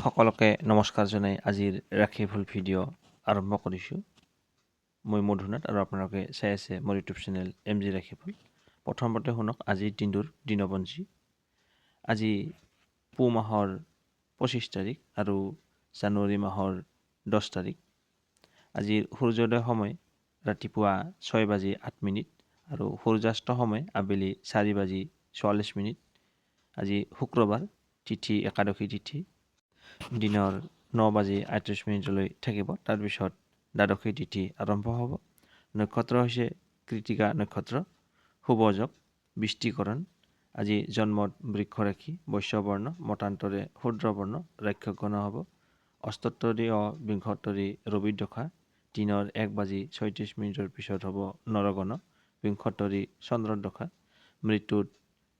সকলোকে নমস্কাৰ জনাই আজিৰ ৰাশিফল ভিডিঅ' আৰম্ভ কৰিছোঁ। মই মধুনাথ আৰু আপোনালোকে চাই আছে মোৰ ইউটিউব চেনেল MG ৰাশিফল। প্ৰথমতে শুনক আজিৰ দিনটোৰ দিনপঞ্জী। আজি পুহ মাহৰ 25 তাৰিখ আৰু জানুৱাৰী মাহৰ 10 তাৰিখ। আজিৰ সূৰ্যোদয় সময় ৰাতিপুৱা 6:08 আৰু সূৰ্যাস্ত সময় আবেলি 4:44। আজি শুক্ৰবাৰ, তিথি একাদশী তিথি। দিনৰ 9:38 থাকিব। তাৰপিছত দ্বাদশী তিথি আৰম্ভ হ'ব। নক্ষত্ৰ হৈছে কৃতিকা নক্ষত্ৰ। শুভযোগ বৃষ্টিকৰণ। আজি জন্মত বৃক্ষ ৰাশি, বৈশ্যবৰ্ণ, মতান্তৰে শূদ্ৰবৰ্ণ, ৰাক্ষসগণ হ'ব। অষ্টোত্তৰী বিংশোত্তৰী ৰবি দশা। দিনৰ 1:36 পিছত হ'ব নৰগণ, বিংশোত্তৰী চন্দ্ৰ দশা। মৃত্যুত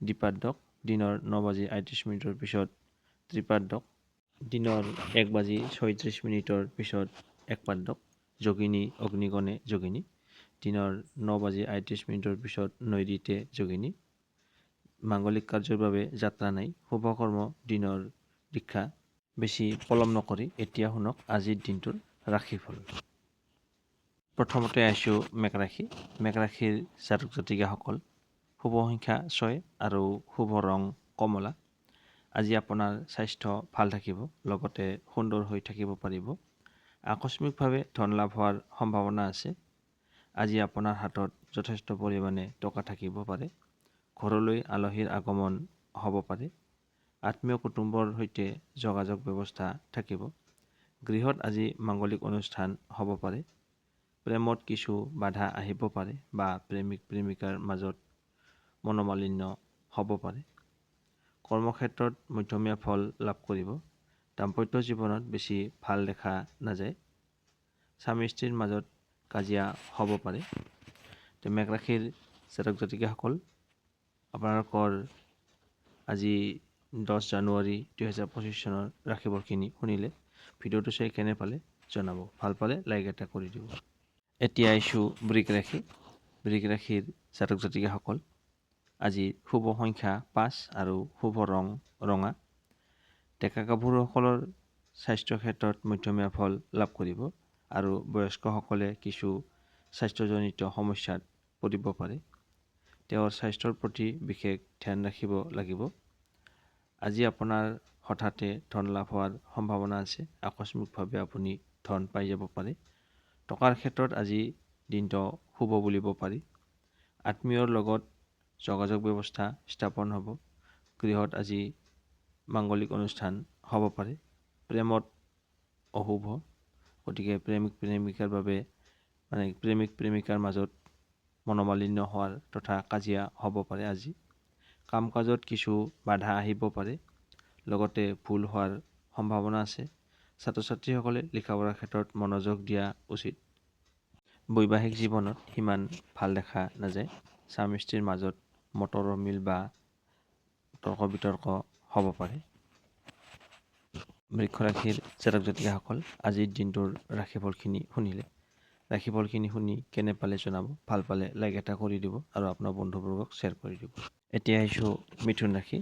দ্বিপাদক। দিনৰ 9:38 পিছত ত্ৰিপাদক। দিনৰ 1:36 পিছত একপাদক। যোগিনী অগ্নিগণে যোগিনী। দিনৰ 9:38 পিছত নৈৰিতে যোগিনী। মাংগলিক কাৰ্যৰ বাবে যাত্ৰা নাই। শুভকৰ্ম দিনৰ দীক্ষা। বেছি পলম নকৰি এতিয়া শুনক আজিৰ দিনটোৰ ৰাশিফল। প্ৰথমতে আহিছোঁ মেঘ ৰাশি। মেঘ ৰাশিৰ জাতক জাতিকাসকল, শুভ সংখ্যা 6 আৰু শুভ ৰং কমলা। আজি আপোনাৰ স্বাস্থ্য ভাল থাকিব, লগতে সুন্দৰ হৈ থাকিব পাৰিব। আকস্মিকভাৱে ধন লাভ হোৱাৰ সম্ভাৱনা আছে। আজি আপোনাৰ হাতত যথেষ্ট পৰিমাণে টকা থাকিব পাৰে। ঘৰলৈ আলহীৰ আগমন হ'ব পাৰে। আত্মীয় কুটুম্বৰ সৈতে যোগাযোগ ব্যৱস্থা থাকিব। গৃহত আজি মাংগলিক অনুষ্ঠান হ'ব পাৰে। প্ৰেমত কিছু বাধা আহিব পাৰে বা প্ৰেমিক প্ৰেমিকাৰ মাজত মনোমালিন্য হ'ব পাৰে। কৰ্মক্ষেত্ৰত মধ্যমীয়া ফল লাভ কৰিব। দাম্পত্য জীৱনত বেছি ভাল দেখা নাযায়। স্বামী স্ত্ৰীৰ মাজত কাজিয়া হ'ব পাৰে। মেঘ ৰাশিৰ জাতক জাতিকাসকল, আপোনালোকৰ আজি 10 জানুৱাৰী 2025 চনৰ ৰাশিফলখিনি শুনিলে। ভিডিঅ'টো চাই কেনে পালে জনাব। ভাল পালে লাইক এটা কৰি দিব। এতিয়া আহিছোঁ বৃষ ৰাশি। বৃষ ৰাশিৰ জাতক জাতিকাসকল, আজি শুভ সংখ্যা 5 আৰু শুভ ৰং ৰঙা। ডেকা গাভৰুসকলৰ স্বাস্থ্য ক্ষেত্ৰত মধ্যমীয়া ফল লাভ কৰিব আৰু বয়স্কসকলে কিছু স্বাস্থ্যজনিত সমস্যাত পৰিব পাৰে। তেওঁৰ স্বাস্থ্যৰ প্ৰতি বিশেষ ধ্যান ৰাখিব লাগিব। আজি আপোনাৰ হঠাতে ধন লাভ হোৱাৰ সম্ভাৱনা আছে। আকস্মিকভাৱে আপুনি ধন পাই যাব পাৰে। টকাৰ ক্ষেত্ৰত আজি দিনটো শুভ বুলিব পাৰি। আত্মীয়ৰ লগত যোগাযোগ ব্যৱস্থা স্থাপন হ'ব। গৃহত আজি মাংগলিক অনুষ্ঠান হ'ব পাৰে। প্ৰেমত অশুভ, গতিকে প্ৰেমিক প্ৰেমিকাৰ মাজত মনোমালিন্য হোৱাৰ তথা কাজিয়া হ'ব পাৰে আজি। কাম কাজত কিছু বাধা আহিব পাৰে, লগতে ভুল হোৱাৰ সম্ভাৱনা আছে। ছাত্ৰ ছাত্ৰীসকলে লিখা পঢ়াৰ ক্ষেত্ৰত মনোযোগ দিয়া উচিত। বৈবাহিক জীৱনত সিমান ভাল দেখা নাযায়। স্বামী স্ত্ৰীৰ মাজত মতৰ অমিল বা তৰ্ক বিতৰ্ক হ'ব পাৰে। বৃষ ৰাশিৰ জাতক জাতিকাসকল, আজিৰ দিনটোৰ ৰাশিফলখিনি শুনিলে। ৰাশিফলখিনি শুনি কেনে পালে জনাব। ভাল পালে লাইক এটা কৰি দিব আৰু আপোনাৰ বন্ধুবৰ্গক শ্বেয়াৰ কৰি দিব। এতিয়া আহিছোঁ মিথুন ৰাশি।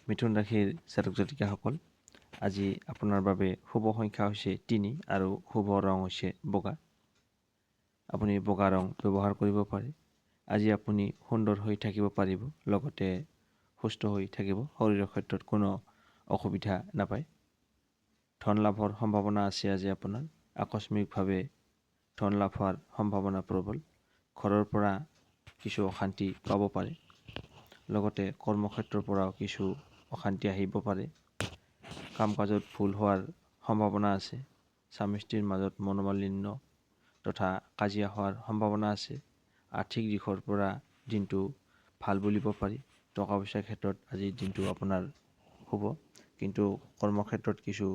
মিথুন ৰাশিৰ জাতক জাতিকাসকল, আজি আপোনাৰ বাবে শুভ সংখ্যা হৈছে 3 আৰু শুভ ৰং হৈছে বগা। আপুনি বগা ৰং ব্যৱহাৰ কৰিব পাৰে। আজি আপুনি সুন্দৰ হৈ থাকিব পাৰিব, লগতে সুস্থ হৈ থাকিব। শৰীৰৰ ক্ষেত্ৰত কোনো অসুবিধা নাপায়। ধন লাভৰ সম্ভাৱনা আছে আজি আপোনাৰ। আকস্মিকভাৱে ধন লাভ হোৱাৰ সম্ভাৱনা প্ৰবল। ঘৰৰ পৰা কিছু অশান্তি পাব পাৰে। লগতে কৰ্মক্ষেত্ৰৰ পৰাও কিছু অশান্তি আহিব পাৰে। কাম কাজত ভুল হোৱাৰ সম্ভাৱনা আছে। স্বামী স্ত্ৰীৰ মাজত মনোমালিন্য তথা কাজিয়া হোৱাৰ সম্ভাৱনা আছে। আৰ্থিক দিশৰ পৰা দিনটো ভাল বুলিব পাৰি। টকা পইচাৰ ক্ষেত্ৰত আজিৰ দিনটো আপোনাৰ শুভ, কিন্তু কৰ্মক্ষেত্ৰত কিছু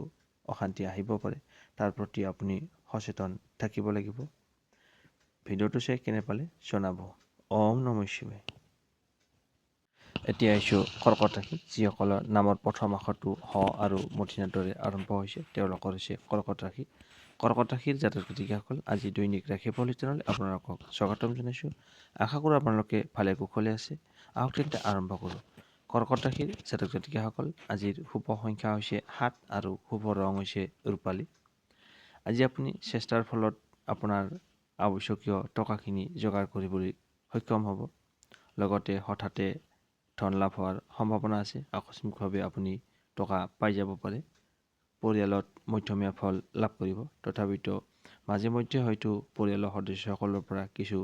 অশান্তি আহিব পাৰে। তাৰ প্ৰতি আপুনি সচেতন থাকিব লাগিব। ভিডিঅ'টো চাই কেনে পালে জনাব। ওম নমঃ শিৱায়। এতিয়া আহিছোঁ কৰ্কট ৰাশি। যিসকলৰ নামৰ প্ৰথম আখৰটো হ আৰু মূৰ্ধন্যৰ দৰে আৰম্ভ হৈছে, তেওঁলোকৰ হৈছে কৰ্কট ৰাশি। কৰ্কট ৰাশিৰ জাতক জাতিকাসকল, আজি দৈনিক ৰাশিফল চেনেললৈ আপোনালোকক স্বাগতম জনাইছোঁ। আশা কৰোঁ আপোনালোকে ভালে কুশলে আছে। আহক তেন্তে আৰম্ভ কৰোঁ। কৰ্কট ৰাশিৰ জাতক জাতিকাসকল আজিৰ শুভ সংখ্যা হৈছে 7 আৰু শুভ ৰং হৈছে ৰূপালী। আজি আপুনি চেষ্টাৰ ফলত আপোনাৰ আৱশ্যকীয় টকাখিনি যোগাৰ কৰিবলৈ সক্ষম হ'ব। লগতে হঠাতে ধন লাভ হোৱাৰ সম্ভাৱনা আছে। আকস্মিকভাৱে আপুনি টকা পাই যাব পাৰে। পৰিয়ালত মধ্যমীয়া ফল লাভ কৰিব। তথাপিতো মাজে মধ্যে হয়তো পৰিয়ালৰ সদস্যসকলৰ পৰা কিছু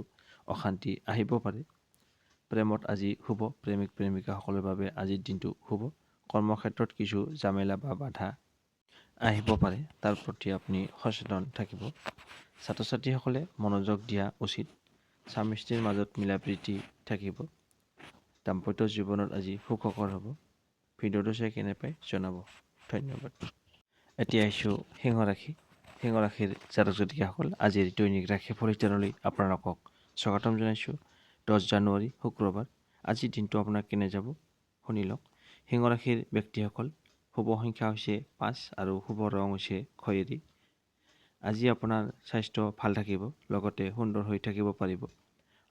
অশান্তি আহিব পাৰে। প্ৰেমত আজি শুভ। প্ৰেমিক প্ৰেমিকাসকলৰ বাবে আজিৰ দিনটো শুভ। কৰ্মক্ষেত্ৰত কিছু জামেলা বা বাধা আহিব পাৰে, তাৰ প্ৰতি আপুনি সচেতন থাকিব। ছাত্ৰ ছাত্ৰীসকলে মনোযোগ দিয়া উচিত। স্বামী স্ত্ৰীৰ মাজত মিলা প্ৰীতি থাকিব। দাম্পত্য জীৱনত আজি সুখকৰ হ'ব। ভিডিঅ'টো চাই কেনে পায় জনাব। ধন্যবাদ। এতিয়া আহিছোঁ সিংহ ৰাশি। সিংহ ৰাশিৰ জাতক জাতিকাসকল আজিৰ দৈনিক ৰাশিফল ইত্যাদিলৈ আপোনালোকক স্বাগতম জনাইছোঁ। 10 জানুৱাৰী শুক্ৰবাৰ। আজিৰ দিনটো আপোনাৰ কেনে যাব শুনি লওক। সিংহ ৰাশিৰ ব্যক্তিসকল শুভ সংখ্যা হৈছে 5 আৰু শুভ ৰং হৈছে খয়েৰী। আজি আপোনাৰ স্বাস্থ্য ভাল থাকিব, লগতে সুন্দৰ হৈ থাকিব পাৰিব।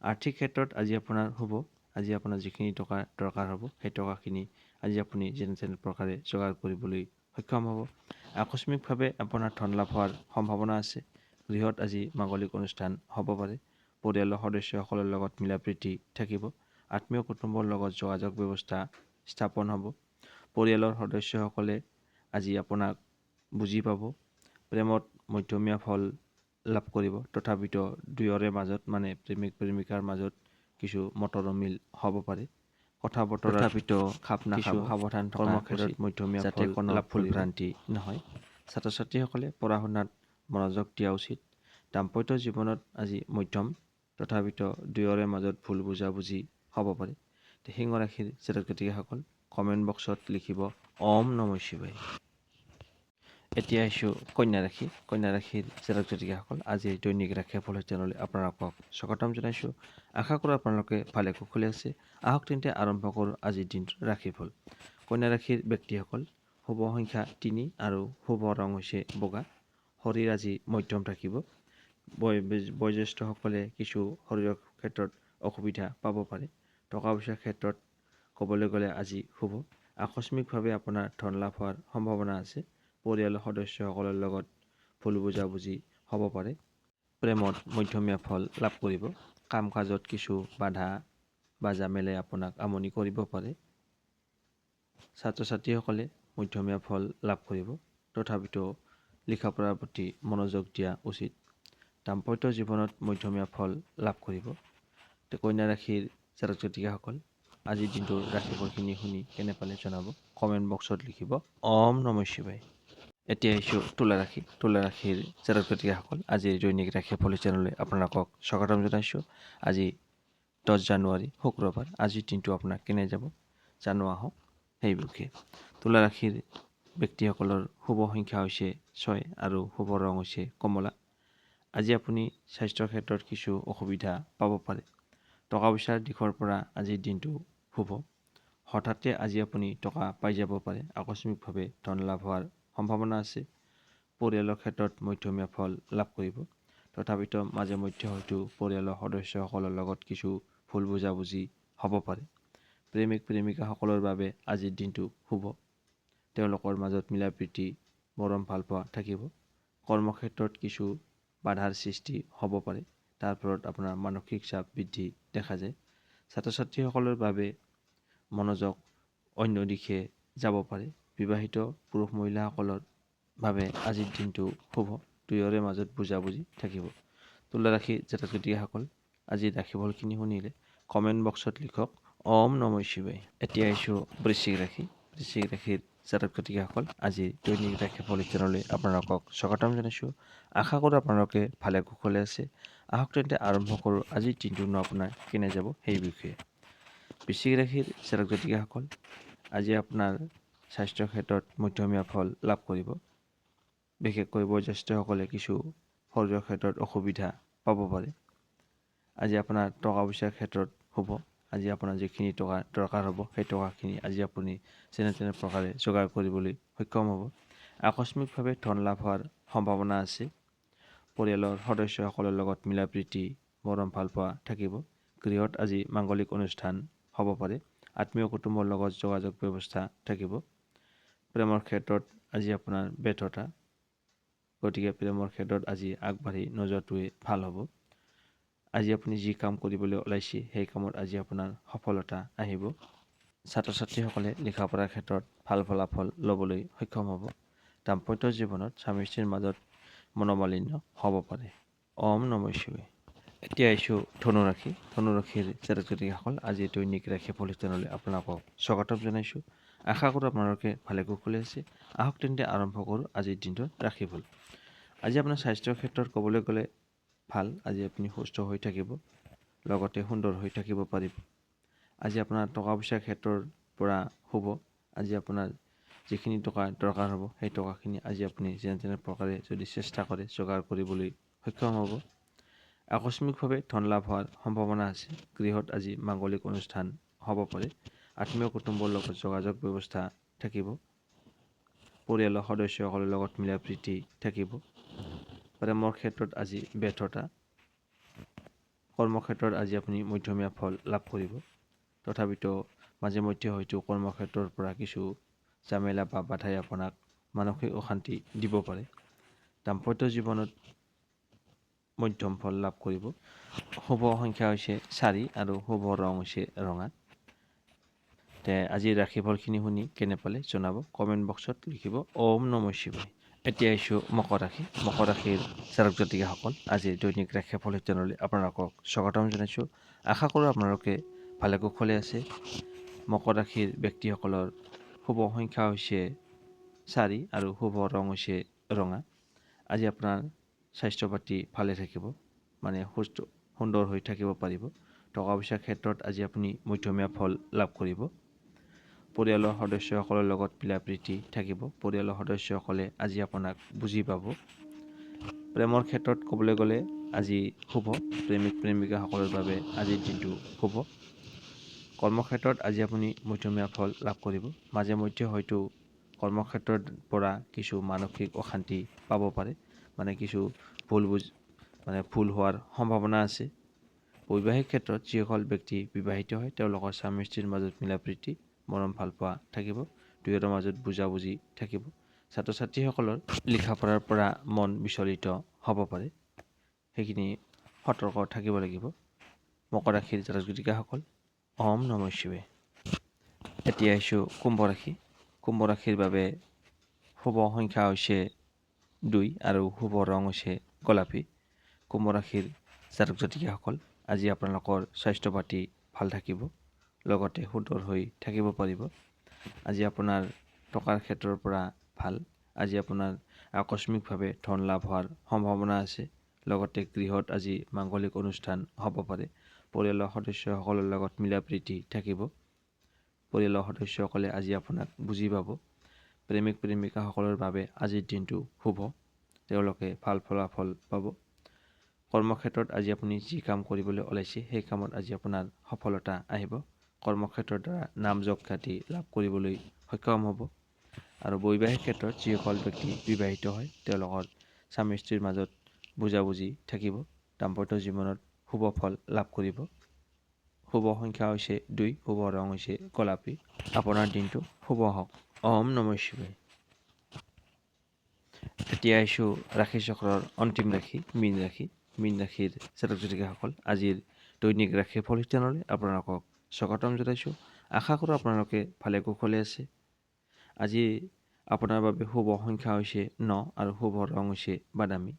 আৰ্থিক ক্ষেত্ৰত আজি আপোনাৰ শুভ। আজি আপোনাৰ যিখিনি টকা দৰকাৰ হ'ব সেই টকাখিনি আজি আপুনি যেনে তেনে প্ৰকাৰে যোগাৰ কৰিবলৈ সক্ষম হ'ব। আকস্মিকভাৱে আপোনাৰ ধন লাভ হোৱাৰ সম্ভাৱনা আছে। গৃহত আজি মাংগলিক অনুষ্ঠান হ'ব পাৰে। পৰিয়ালৰ সদস্যসকলৰ লগত মিলা প্ৰীতি থাকিব। আত্মীয় কুটুম্বৰ লগত যোগাযোগ ব্যৱস্থা স্থাপন হ'ব। পৰিয়ালৰ সদস্যসকলে আজি আপোনাক বুজি পাব। প্ৰেমত মধ্যমীয়া ফল লাভ কৰিব। তথাপিতো দুয়োৰে মাজত মানে প্ৰেমিক প্ৰেমিকাৰ মাজত কিছু মতৰ অমিল হ'ব পাৰে। কথা বতৰা তথাপিতো খাপ নাখাব। সাৱধান কৰ্মক্ষেত্ৰত মধ্যমীয়া যাতে কোনো ভুল ভ্ৰান্তি নহয়। ছাত্ৰ ছাত্ৰীসকলে পঢ়া শুনাত মনোযোগ দিয়া উচিত। দাম্পত্য জীৱনত আজি মধ্যম। তথাপিতো দুয়োৰে মাজত ভুল বুজাবুজি হ'ব পাৰে। সিংহ ৰাশিৰ জাতক জাতিকাসকল কমেণ্ট বক্সত লিখিব ওম নমঃ শিৱায়। এতিয়া আহিছোঁ কন্যা ৰাশি। কন্যা ৰাশিৰ জাতক জাতিকাসকল আজিৰ দৈনিক ৰাশিফল চেনেললৈ আপোনালোকক স্বাগতম জনাইছোঁ। আশা কৰোঁ আপোনালোকে ভালে কুশলে আছে। আহক তেন্তে আৰম্ভ কৰোঁ আজিৰ দিনটোৰ ৰাশিফল। কন্যা ৰাশিৰ ব্যক্তিসকল শুভ সংখ্যা 3 আৰু শুভ ৰং হৈছে বগা। শৰীৰ আজি মধ্যম থাকিব। বয়োজ্যেষ্ঠসকলে কিছু শৰীৰৰ ক্ষেত্ৰত অসুবিধা পাব পাৰে। টকা পইচাৰ ক্ষেত্ৰত ক'বলৈ গ'লে আজি শুভ। আকস্মিকভাৱে আপোনাৰ ধন লাভ হোৱাৰ সম্ভাৱনা আছে। পৰিয়ালৰ সদস্যসকলৰ লগত ভুল বুজাবুজি হ'ব পাৰে। প্ৰেমত মধ্যমীয়া ফল লাভ কৰিব। কাম কাজত কিছু বাধা বা জামেলাই আপোনাক আমনি কৰিব পাৰে। ছাত্ৰ ছাত্ৰীসকলে মধ্যমীয়া ফল লাভ কৰিব। তথাপিতো লিখা পঢ়াৰ প্ৰতি মনোযোগ দিয়া উচিত। দাম্পত্য জীৱনত মধ্যমীয়া ফল লাভ কৰিব। কন্যা ৰাশিৰ জাতক জাতিকাসকল আজিৰ দিনটোৰ ৰাশিফলখিনি শুনি কেনে পালে জনাব। কমেণ্ট বক্সত লিখিব ওম নমঃ শিৱায়। এতিয়া আহিছোঁ তুলা ৰাশি। তুলা ৰাশিৰ জাতক জাতিকাসকল আজিৰ দৈনিক ৰাশিফল চেনেললৈ আপোনালোকক স্বাগতম জনাইছোঁ। আজি 10 জানুৱাৰী শুক্ৰবাৰ। আজিৰ দিনটো আপোনাৰ কেনে যাব জানো আহক সেই বিষয়ে। তুলা ৰাশিৰ ব্যক্তিসকলৰ শুভ সংখ্যা হৈছে 6 আৰু শুভ ৰং হৈছে কমলা। আজি আপুনি স্বাস্থ্যৰ ক্ষেত্ৰত কিছু অসুবিধা পাব পাৰে। টকা পইচাৰ দিশৰ পৰা আজিৰ দিনটো শুভ। হঠাতে আজি আপুনি টকা পাই যাব পাৰে। আকস্মিকভাৱে ধন লাভ হোৱাৰ সম্ভাৱনা আছে। পৰিয়ালৰ ক্ষেত্ৰত মধ্যমীয়া ফল লাভ কৰিব। তথাপিতো মাজে মধ্যে হয়তো পৰিয়ালৰ সদস্যসকলৰ লগত কিছু ভুল বুজাবুজি হ'ব পাৰে। প্ৰেমিক প্ৰেমিকাসকলৰ বাবে আজিৰ দিনটো শুভ। তেওঁলোকৰ মাজত মিলা প্ৰীতি মৰম ভাল পোৱা থাকিব। কৰ্মক্ষেত্ৰত কিছু বাধাৰ সৃষ্টি হ'ব পাৰে। তাৰ ফলত আপোনাৰ মানসিক চাপ বৃদ্ধি দেখা যায়। ছাত্ৰ ছাত্ৰীসকলৰ বাবে মনোযোগ অন্য দিশে যাব পাৰে। বিবাহিত পুৰুষ মহিলাসকলৰ বাবে আজিৰ দিনটো শুভ। দুয়োৰে মাজত বুজাবুজি থাকিব। তুলা ৰাশিৰ জাতক জাতিকাসকল আজিৰ ৰাশিফলখিনি শুনিলে কমেণ্ট বক্সত লিখক ওম নমঃ শিৱায়। এতিয়া আহিছোঁ বৃশ্চিক ৰাশি। বৃশ্চিক ৰাশিৰ জাতক জাতিকাসকল আজিৰ দৈনিক ৰাশিফল চেনেললৈ আপোনালোকক স্বাগতম জনাইছোঁ। আশা কৰোঁ আপোনালোকে ভালে কুশলে আছে। আহক তেন্তে আৰম্ভ কৰোঁ আজিৰ দিনটোনো আপোনাৰ কেনে যাব সেই বিষয়ে। বৃশ্চিক ৰাশিৰ জাতক জাতিকাসকল আজি আপোনাৰ স্বাস্থ্যৰ ক্ষেত্ৰত মধ্যমীয়া ফল লাভ কৰিব। বিশেষকৈ বয়োজ্যেষ্ঠসকলে কিছু শৰীৰৰ ক্ষেত্ৰত অসুবিধা পাব পাৰে। আজি আপোনাৰ টকা পইচাৰ ক্ষেত্ৰত শুভ। আজি আপোনাৰ যিখিনি টকা দৰকাৰ হ'ব সেই টকাখিনি আজি আপুনি যেনে তেনে প্ৰকাৰে যোগাৰ কৰিবলৈ সক্ষম হ'ব। আকস্মিকভাৱে ধন লাভ হোৱাৰ সম্ভাৱনা আছে। পৰিয়ালৰ সদস্যসকলৰ লগত মিলা প্ৰীতি মৰম ভাল পোৱা থাকিব। গৃহত আজি মাংগলিক অনুষ্ঠান হ'ব পাৰে। আত্মীয় কুটুম্বৰ লগত যোগাযোগ ব্যৱস্থা থাকিব। প্ৰেমৰ ক্ষেত্ৰত আজি আপোনাৰ ব্যৰ্থতা, গতিকে প্ৰেমৰ ক্ষেত্ৰত আজি আগবাঢ়ি নোযোৱাটোৱে ভাল হ'ব। আজি আপুনি যি কাম কৰিবলৈ ওলাইছে সেই কামত আজি আপোনাৰ সফলতা আহিব। ছাত্ৰ ছাত্ৰীসকলে লিখা পঢ়াৰ ক্ষেত্ৰত ভাল ফলাফল ল'বলৈ সক্ষম হ'ব। দাম্পত্য জীৱনত স্বামী স্ত্ৰীৰ মাজত মনোমালিন্য হ'ব পাৰে। ওম নমঃ শিৱায়। এতিয়া আহিছোঁ ধনুৰাশি। ধনুৰাশিৰ জাতক জাতিকাসকল, আজি দৈনিক ৰাশিফল চেনেললৈ আপোনালোকক স্বাগতম জনাইছোঁ। আশা কৰোঁ আপোনালোকে ভালে কুশলে আছে। আহক তেন্তে আৰম্ভ কৰোঁ আজিৰ দিনটোৰ ৰাশিফল। আজি আপোনাৰ স্বাস্থ্যৰ ক্ষেত্ৰত ক'বলৈ গ'লে ভাল। আজি আপুনি সুস্থ হৈ থাকিব, লগতে সুন্দৰ হৈ থাকিব পাৰিব। আজি আপোনাৰ টকা পইচাৰ ক্ষেত্ৰৰ পৰা শুভ। আজি আপোনাৰ যিখিনি টকা দৰকাৰ হ'ব সেই টকাখিনি আজি আপুনি যেনে তেনে প্ৰকাৰে যদি চেষ্টা কৰে যোগাৰ কৰিবলৈ সক্ষম হ'ব। আকস্মিকভাৱে ধন লাভ হোৱাৰ সম্ভাৱনা আছে। গৃহত আজি মাংগলিক অনুষ্ঠান হ'ব পাৰে। আত্মীয় কুটুম্বৰ লগত যোগাযোগ ব্যৱস্থা থাকিব। পৰিয়ালৰ সদস্যসকলৰ লগত মিলা প্ৰীতি থাকিব। প্ৰেমৰ ক্ষেত্ৰত আজি ব্যৰ্থতা। কৰ্মক্ষেত্ৰত আজি আপুনি মধ্যমীয়া ফল লাভ কৰিব। তথাপিতো মাজে মধ্যে হয়তো কৰ্মক্ষেত্ৰৰ পৰা কিছু ঝামেলা বা বাধাই আপোনাক মানসিক অশান্তি দিব পাৰে। দাম্পত্য জীৱনত মধ্যম ফল লাভ কৰিব। শুভ সংখ্যা হৈছে 4 আৰু শুভ ৰং হৈছে ৰঙা। আজিৰ ৰাশিফলখিনি শুনি কেনে পালে জনাব, কমেণ্ট বক্সত লিখিব। ওম নমঃ শিৱায়। এতিয়া আহিছোঁ মকৰ ৰাশি। মকৰ ৰাশিৰ জাতক জাতিকাসকল, আজিৰ দৈনিক ৰাশিফল চেনেললৈ আপোনালোকক স্বাগতম জনাইছোঁ। আশা কৰোঁ আপোনালোকে ভালে কুশলে আছে। মকৰ ৰাশিৰ ব্যক্তিসকলৰ শুভ সংখ্যা হৈছে 4 আৰু শুভ ৰং হৈছে ৰঙা। আজি আপোনাৰ স্বাস্থ্য পাতি ভালে থাকিব, মানে সুন্দৰ হৈ থাকিব পাৰিব। টকা পইচাৰ ক্ষেত্ৰত আজি আপুনি মধ্যমীয়া ফল লাভ কৰিব। পৰিয়ালৰ সদস্যসকলৰ লগত মিলা প্ৰীতি থাকিব। পৰিয়ালৰ সদস্যসকলে আজি আপোনাক বুজি পাব। প্ৰেমৰ ক্ষেত্ৰত ক'বলৈ গ'লে আজি শুভ। প্ৰেমিক প্ৰেমিকাসকলৰ বাবে আজিৰ দিনটো শুভ। কৰ্মক্ষেত্ৰত আজি আপুনি মধ্যমীয়া ফল লাভ কৰিব। মাজে মধ্যে হয়তো কৰ্মক্ষেত্ৰৰ পৰা কিছু মানসিক অশান্তি পাব পাৰে, মানে কিছু ভুল হোৱাৰ সম্ভাৱনা আছে। বৈবাহিক ক্ষেত্ৰত যিসকল ব্যক্তি বিবাহিত হয় তেওঁলোকৰ স্বামী স্ত্ৰীৰ মাজত মিলা প্ৰীতি, মৰম ভাল পোৱা থাকিব। দুয়োৰে মাজত বুজাবুজি থাকিব। ছাত্ৰ ছাত্ৰীসকলৰ লিখা পঢ়াৰ পৰা মন বিচলিত হ'ব পাৰে, সেইখিনি সতৰ্ক থাকিব লাগিব। মকৰ ৰাশিৰ জাতক জাতিকাসকল, ওম নমঃ শিৱায়। এতিয়া আহিছোঁ কুম্ভ ৰাশি। কুম্ভ ৰাশিৰ বাবে শুভ সংখ্যা হৈছে 2 আৰু শুভ ৰং হৈছে গোলাপী। কুম্ভ ৰাশিৰ জাতক জাতিকাসকল, আজি আপোনালোকৰ স্বাস্থ্য পাতি ভাল থাকিব, লগতে সুন্দৰ হৈ থাকিব পাৰিব। আজি আপোনাৰ টকাৰ ক্ষেত্ৰৰ পৰা ভাল। আজি আপোনাৰ আকস্মিকভাৱে ধন লাভ হোৱাৰ সম্ভাৱনা আছে। লগতে গৃহত আজি মাংগলিক অনুষ্ঠান হ'ব পাৰে। পৰিয়ালৰ সদস্যসকলৰ লগত মিলা প্ৰীতি থাকিব। পৰিয়ালৰ সদস্যসকলে আজি আপোনাক বুজি পাব। প্ৰেমিক প্ৰেমিকাসকলৰ বাবে আজিৰ দিনটো শুভ। তেওঁলোকে ভাল ফলাফল পাব। কৰ্মক্ষেত্ৰত আজি আপুনি যি কাম কৰিবলৈ ওলাইছে সেই কামত আজি আপোনাৰ সফলতা আহিব। কৰ্মক্ষেত্ৰৰ দ্বাৰা নাম যশ খ্যাতি লাভ কৰিবলৈ সক্ষম হ'ব। আৰু বৈবাহিক ক্ষেত্ৰত যিসকল ব্যক্তি বিবাহিত হয় তেওঁলোকৰ স্বামী স্ত্ৰীৰ মাজত বুজাবুজি থাকিব। দাম্পত্য জীৱনত শুভ ফল লাভ কৰিব। শুভ সংখ্যা হৈছে 2, শুভ ৰং হৈছে গোলাপী। আপোনাৰ দিনটো শুভ হওক। ওম নমঃ শিৱায়। এতিয়া আহিছোঁ ৰাশি চক্ৰৰ অন্তিম ৰাশি, মীন ৰাশি। মীন ৰাশিৰ জাতক জাতিকাসকল, আজিৰ দৈনিক ৰাশিফল চেনেললৈ আপোনালোকক স্বাগতম জনাইছোঁ। আশা কৰোঁ আপোনালোকে ভালে কুশলে আছে। আজি আপোনাৰ বাবে শুভ সংখ্যা হৈছে 9 আৰু শুভ ৰং হৈছে বাদামী।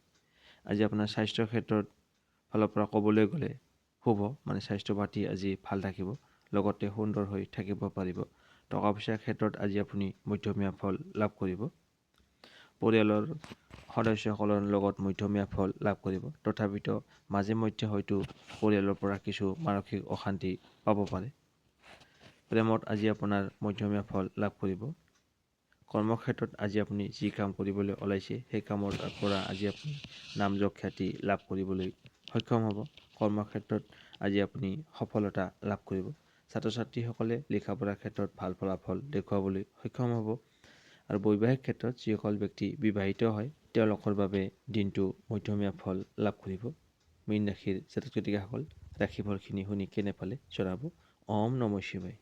আজি আপোনাৰ স্বাস্থ্যৰ ক্ষেত্ৰত ফালৰ পৰা ক'বলৈ গ'লে শুভ, মানে স্বাস্থ্য পাতি আজি ভাল থাকিব, লগতে সুন্দৰ হৈ থাকিব পাৰিব। টকা পইচাৰ ক্ষেত্ৰত আজি আপুনি মধ্যমীয়া ফল লাভ কৰিব। পৰিয়ালৰ সদস্যসকলৰ লগত মধ্যমীয়া ফল লাভ কৰিব। তথাপিতো মাজে মধ্যে হয়তো পৰিয়ালৰ পৰা কিছু মানসিক অশান্তি পাব পাৰে। প্ৰেমত আজি আপোনাৰ মধ্যমীয়া ফল লাভ কৰিব। কৰ্মক্ষেত্ৰত আজি আপুনি যি কাম কৰিবলৈ ওলাইছে সেই কামৰ পৰা আজি আপুনি নাম যশ খ্যাতি লাভ কৰিবলৈ সক্ষম হ'ব। কৰ্মক্ষেত্ৰত আজি আপুনি সফলতা লাভ কৰিব। ছাত্ৰ ছাত্ৰীসকলে লিখা পঢ়াৰ ক্ষেত্ৰত ভাল ফলাফল দেখুৱাবলৈ সক্ষম হ'ব। আৰু বৈবাহিক ক্ষেত্ৰত যিসকল ব্যক্তি বিবাহিত হয় তেওঁলোকৰ বাবে দিনটো মধ্যমীয়া ফল লাভ কৰিব। মীন ৰাশিৰ জাতক জাতিকাসকল, ৰাশিফলখিনি শুনি কেনে পালে জনাব। ওম নমঃ শিৱায়।